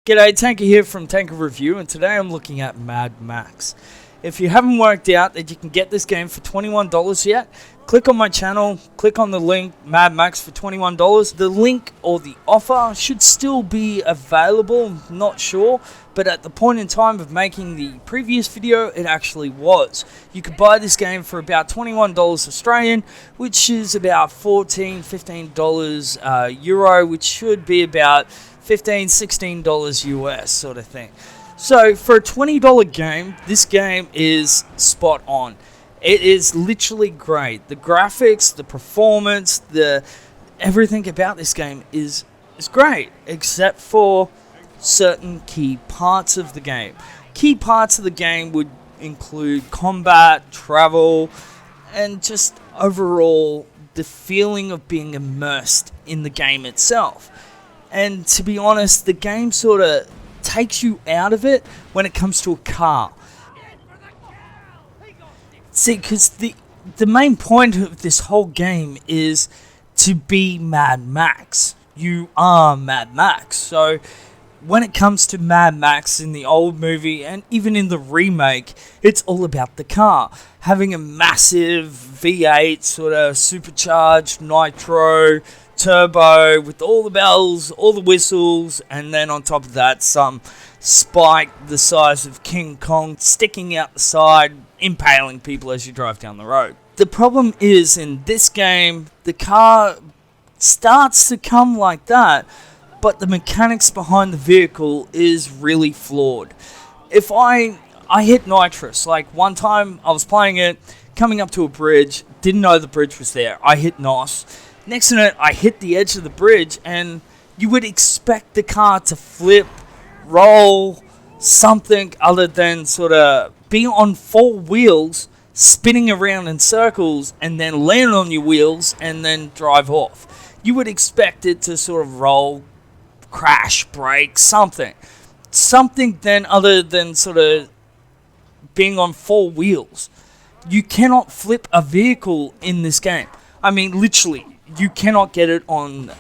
G'day, Tanker here from Tanker Review, and today I'm looking at Mad Max. If you haven't worked out that you can get this game for $21 yet, click on my channel, click on the link, Mad Max for $21. The link or the offer should still be available, not sure, but at the point in time of making the previous video, it actually was. You could buy this game for about $21 Australian, which is about $15 Euro, which should be about $16 US sort of thing. So for a $20 game, this game is spot on. It is literally great. The graphics, the performance, everything about this game is great, except for certain key parts of the game. Key parts of the game would include combat, travel, and just overall the feeling of being immersed in the game itself. And to be honest, the game sort of takes you out of it when it comes to a car. See, because the main point of this whole game is to be Mad Max. You are Mad Max. So when it comes to Mad Max in the old movie and even in the remake, it's all about the car. Having a massive V8 sort of supercharged nitro turbo with all the bells, all the whistles, and then on top of that some spike the size of King Kong sticking out the side, impaling people as you drive down the road. The problem is in this game, the car starts to come like that, but the mechanics behind the vehicle is really flawed. If I hit nitrous, like one time I was playing it, coming up to a bridge, didn't know the bridge was there, I hit NOS. Next minute, I hit the edge of the bridge, and you would expect the car to flip, roll, something other than sort of be on four wheels, spinning around in circles, and then land on your wheels, and then drive off. You would expect it to sort of roll, crash, brake, something. Something then other than sort of being on four wheels. You cannot flip a vehicle in this game. I mean, literally. You cannot get it on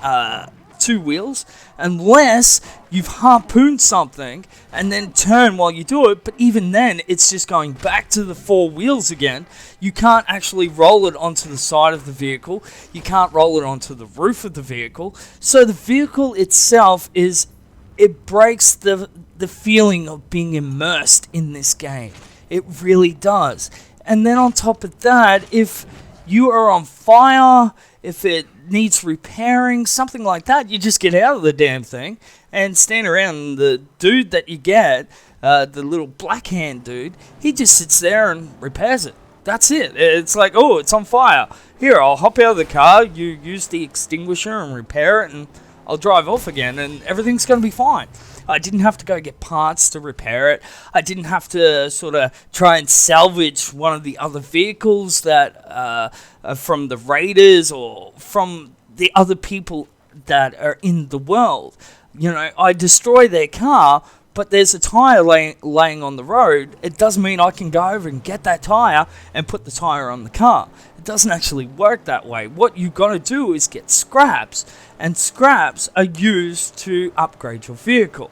two wheels unless you've harpooned something and then turn while you do it, but even then it's just going back to the four wheels again. You can't actually roll it onto the side of the vehicle, you can't roll it onto the roof of the vehicle, so the vehicle itself it breaks the feeling of being immersed in this game. It really does. And then on top of that, if you are on fire, if it needs repairing, something like that, you just get out of the damn thing and stand around, and the dude that you get, the little black hand dude, he just sits there and repairs it. That's it. It's like, oh, it's on fire. Here, I'll hop out of the car, you use the extinguisher and repair it, and I'll drive off again, and everything's going to be fine. I didn't have to go get parts to repair it. I didn't have to sort of try and salvage one of the other vehicles that from the raiders or from the other people that are in the world. You know, I destroy their car, but there's a tire laying on the road. It doesn't mean I can go over and get that tire and put the tire on the car. It doesn't actually work that way. What you've got to do is get scraps, and scraps are used to upgrade your vehicle.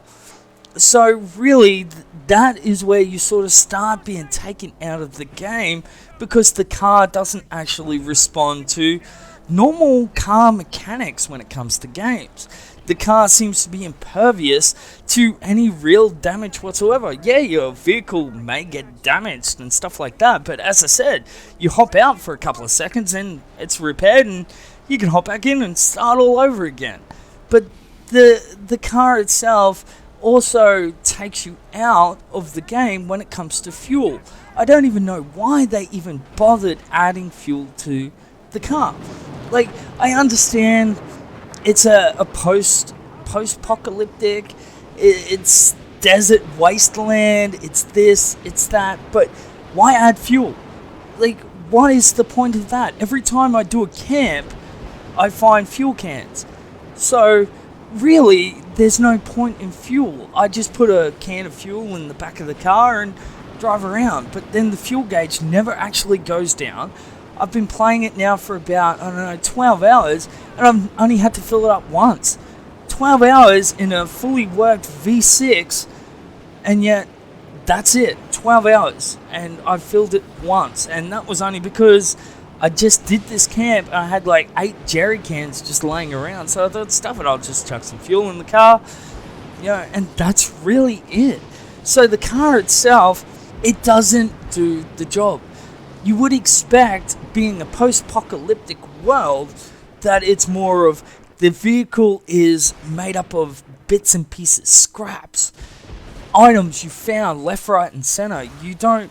So really, that is where you sort of start being taken out of the game, because the car doesn't actually respond to normal car mechanics when it comes to games. The car seems to be impervious to any real damage whatsoever. Yeah, your vehicle may get damaged and stuff like that, but as I said, you hop out for a couple of seconds and it's repaired and you can hop back in and start all over again. But the car itself also takes you out of the game when it comes to fuel. I don't even know why they even bothered adding fuel to the car. Like, I understand it's a post-apocalyptic, it's desert wasteland, it's this, it's that, but why add fuel? Like, what is the point of that? Every time I do a camp, I find fuel cans. So, really, there's no point in fuel. I just put a can of fuel in the back of the car and drive around, but then the fuel gauge never actually goes down. I've been playing it now for about, 12 hours, and I've only had to fill it up once. 12 hours in a fully worked V6, and yet that's it, 12 hours, and I filled it once, and that was only because I just did this camp, and I had like 8 jerry cans just laying around, so I thought, stuff it, I'll just chuck some fuel in the car, and that's really it. So the car itself, it doesn't do the job. You would expect, being a post-apocalyptic world, that it's more of the vehicle is made up of bits and pieces, scraps, items you found left, right, and center. You don't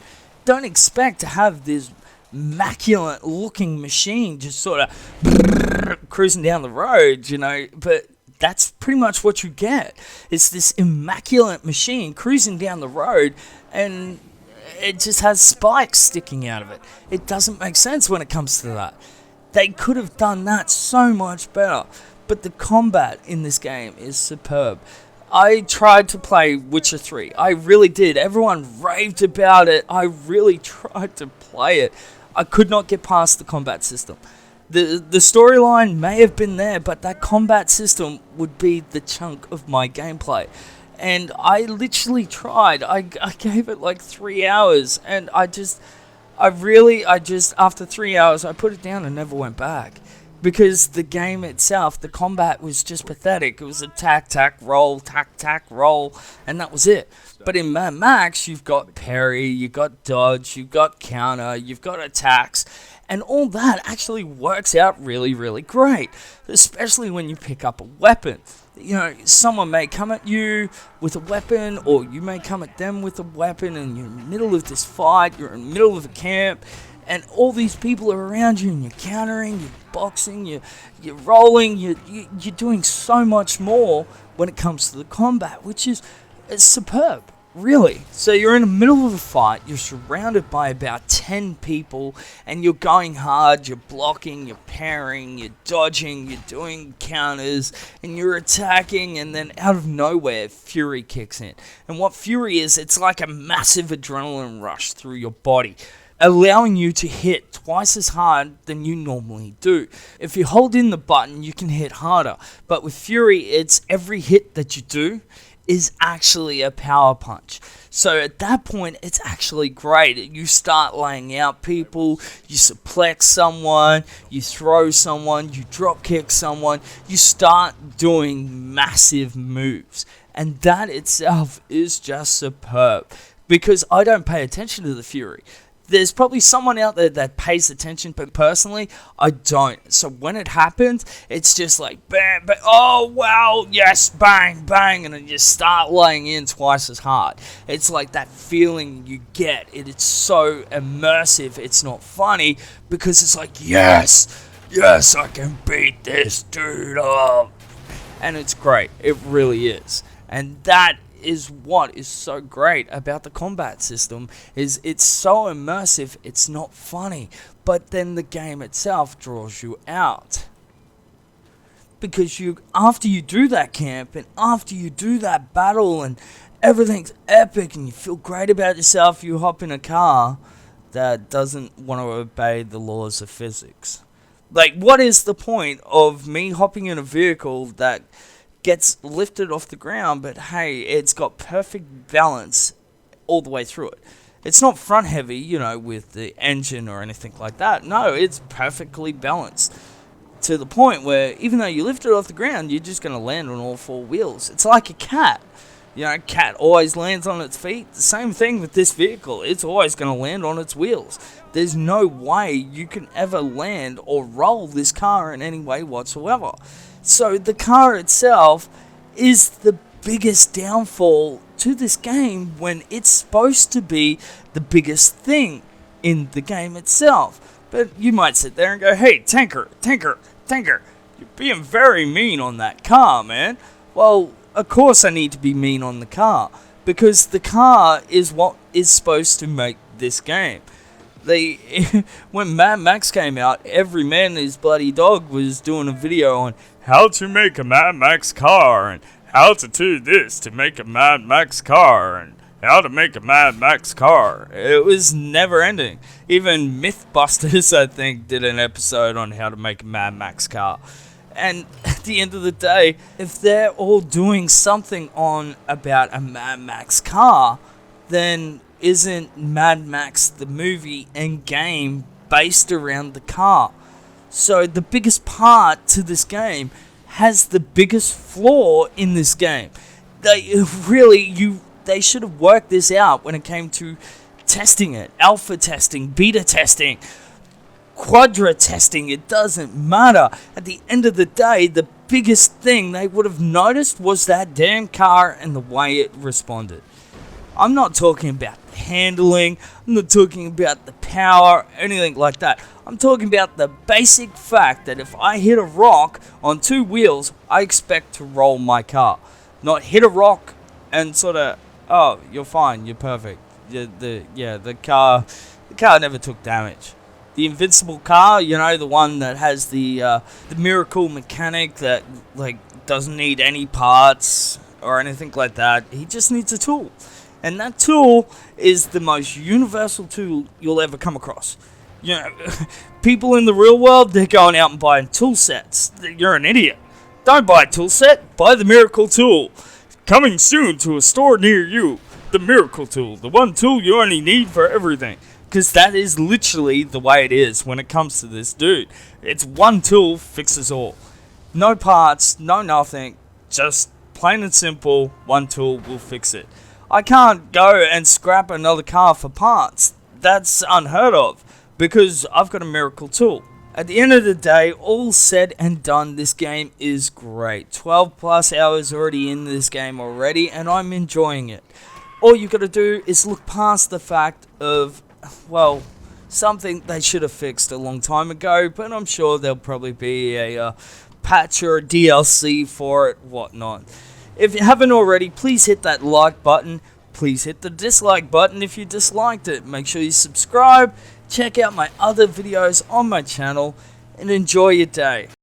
expect to have this immaculate-looking machine just sort of cruising down the road, but that's pretty much what you get. It's this immaculate machine cruising down the road, and it just has spikes sticking out of it. It doesn't make sense when it comes to that. They could have done that so much better. But the combat in this game is superb. I tried to play Witcher 3. I really did. Everyone raved about it. I really tried to play it. I could not get past the combat system. The storyline may have been there, but that combat system would be the chunk of my gameplay. And I literally tried. I gave it like 3 hours, and after 3 hours, I put it down and never went back. Because the game itself, the combat was just pathetic. It was a tack, roll, tack, roll, and that was it. But in Mad Max, you've got parry, you've got dodge, you've got counter, you've got attacks, and all that actually works out really, really great. Especially when you pick up a weapon. Someone may come at you with a weapon, or you may come at them with a weapon, and you're in the middle of this fight, you're in the middle of a camp, and all these people are around you, and you're countering, you're boxing, you're rolling, you're doing so much more when it comes to the combat, which is superb, really. So you're in the middle of a fight, you're surrounded by about 10 people, and you're going hard, you're blocking, you're parrying, you're dodging, you're doing counters, and you're attacking, and then out of nowhere, Fury kicks in. And what Fury is, it's like a massive adrenaline rush through your body, allowing you to hit twice as hard than you normally do. If you hold in the button, you can hit harder. But with Fury, it's every hit that you do is actually a power punch. So at that point, it's actually great. You start laying out people, you suplex someone, you throw someone, you drop kick someone, you start doing massive moves. And that itself is just superb. Because I don't pay attention to the Fury. There's probably someone out there that pays attention, but personally, I don't. So when it happens, it's just like, bam, bam, oh, wow, yes, bang, bang, and then you start laying in twice as hard. It's like that feeling you get. It's so immersive, it's not funny, because it's like, yes, I can beat this dude up. And it's great. It really is. And that is what is so great about the combat system, is it's so immersive, it's not funny, but then the game itself draws you out. Because after you do that camp, and after you do that battle, and everything's epic, and you feel great about yourself, you hop in a car that doesn't want to obey the laws of physics. Like, what is the point of me hopping in a vehicle that gets lifted off the ground, but hey, it's got perfect balance all the way through it? It's not front heavy, with the engine or anything like that. No, it's perfectly balanced to the point where even though you lift it off the ground, you're just going to land on all 4 wheels. It's like a cat. A cat always lands on its feet. The same thing with this vehicle. It's always going to land on its wheels. There's no way you can ever land or roll this car in any way whatsoever. So the car itself is the biggest downfall to this game, when it's supposed to be the biggest thing in the game itself. But you might sit there and go, hey, Tanker, you're being very mean on that car, man. Well, of course I need to be mean on the car, because the car is what is supposed to make this game. When Mad Max came out, every man and his bloody dog was doing a video on how to make a Mad Max car, and how to do this to make a Mad Max car, and how to make a Mad Max car. It was never ending. Even Mythbusters, I think, did an episode on how to make a Mad Max car. And at the end of the day, if they're all doing something on about a Mad Max car, then isn't Mad Max the movie and game based around the car? So the biggest part to this game has the biggest flaw in this game. They should have worked this out when it came to testing it, alpha testing, beta testing, quadra testing. It doesn't matter. At the end of the day, the biggest thing they would have noticed was that damn car and the way it responded. I'm not talking about the handling, I'm not talking about the power, anything like that. I'm talking about the basic fact that if I hit a rock on two wheels, I expect to roll my car. Not hit a rock and sort of, oh, you're fine, you're perfect. The car never took damage. The invincible car, the one that has the miracle mechanic that doesn't need any parts or anything like that. He just needs a tool. And that tool is the most universal tool you'll ever come across. People in the real world, they're going out and buying tool sets. You're an idiot. Don't buy a tool set, buy the miracle tool. Coming soon to a store near you. The miracle tool, the one tool you only need for everything. Because that is literally the way it is when it comes to this dude. It's one tool fixes all. No parts, no nothing, just plain and simple, one tool will fix it. I can't go and scrap another car for parts. That's unheard of, because I've got a miracle tool. At the end of the day, all said and done, this game is great. 12 plus hours already in this game already, and I'm enjoying it. All you gotta do is look past the fact of, well, something they should have fixed a long time ago, but I'm sure there'll probably be a patch or a DLC for it, whatnot. If you haven't already, please hit that like button. Please hit the dislike button if you disliked it. Make sure you subscribe, check out my other videos on my channel, and enjoy your day.